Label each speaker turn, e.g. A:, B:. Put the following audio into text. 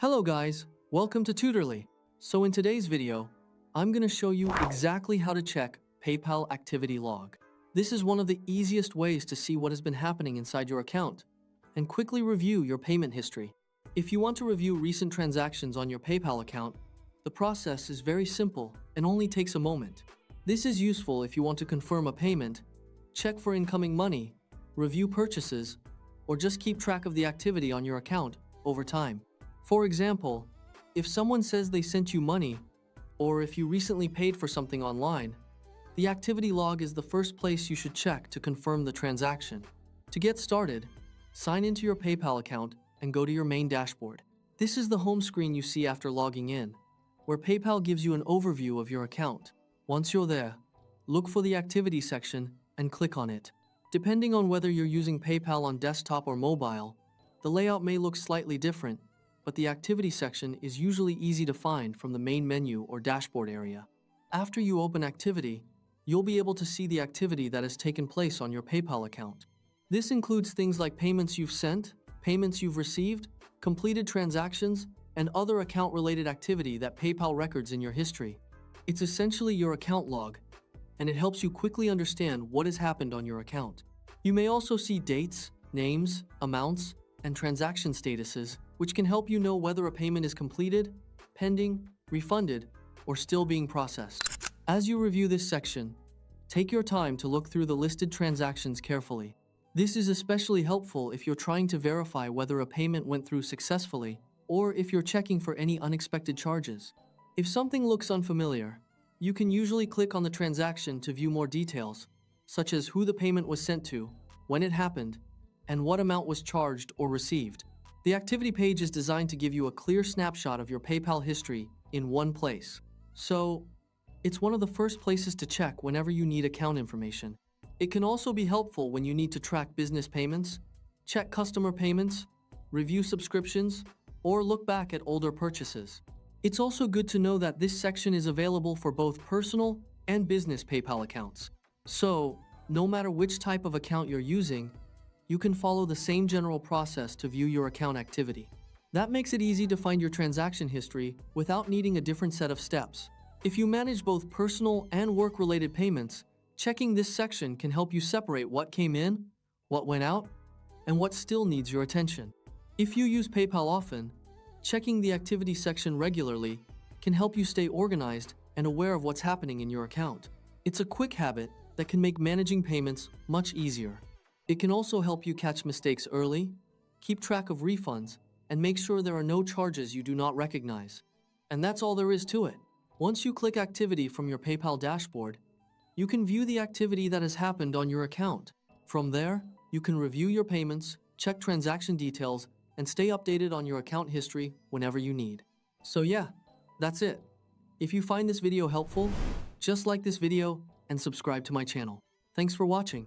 A: Hello guys, welcome to Tutorly. So in today's video, I'm going to show you exactly how to check PayPal activity log. This is one of the easiest ways to see what has been happening inside your account and quickly review your payment history. If you want to review recent transactions on your PayPal account, the process is very simple and only takes a moment. This is useful if you want to confirm a payment, check for incoming money, review purchases, or just keep track of the activity on your account over time. For example, if someone says they sent you money, or if you recently paid for something online, the activity log is the first place you should check to confirm the transaction. To get started, sign into your PayPal account and go to your main dashboard. This is the home screen you see after logging in, where PayPal gives you an overview of your account. Once you're there, look for the activity section and click on it. Depending on whether you're using PayPal on desktop or mobile, the layout may look slightly different, but the activity section is usually easy to find from the main menu or dashboard area. After you open activity, you'll be able to see the activity that has taken place on your PayPal account. This includes things like payments you've sent, payments you've received, completed transactions, and other account-related activity that PayPal records in your history. It's essentially your account log, and it helps you quickly understand what has happened on your account. You may also see dates, names, amounts, and transaction statuses, which can help you know whether a payment is completed, pending, refunded, or still being processed. As you review this section, take your time to look through the listed transactions carefully. This is especially helpful if you're trying to verify whether a payment went through successfully or if you're checking for any unexpected charges. If something looks unfamiliar, you can usually click on the transaction to view more details, such as who the payment was sent to, when it happened, and what amount was charged or received. The activity page is designed to give you a clear snapshot of your PayPal history in one place. So, it's one of the first places to check whenever you need account information. It can also be helpful when you need to track business payments, check customer payments, review subscriptions, or look back at older purchases. It's also good to know that this section is available for both personal and business PayPal accounts. So, no matter which type of account you're using, you can follow the same general process to view your account activity. That makes it easy to find your transaction history without needing a different set of steps. If you manage both personal and work-related payments, checking this section can help you separate what came in, what went out, and what still needs your attention. If you use PayPal often, checking the activity section regularly can help you stay organized and aware of what's happening in your account. It's a quick habit that can make managing payments much easier. It can also help you catch mistakes early, keep track of refunds, and make sure there are no charges you do not recognize. And that's all there is to it. Once you click Activity from your PayPal dashboard, you can view the activity that has happened on your account. From there, you can review your payments, check transaction details, and stay updated on your account history whenever you need. So yeah, that's it. If you find this video helpful, just like this video and subscribe to my channel. Thanks for watching.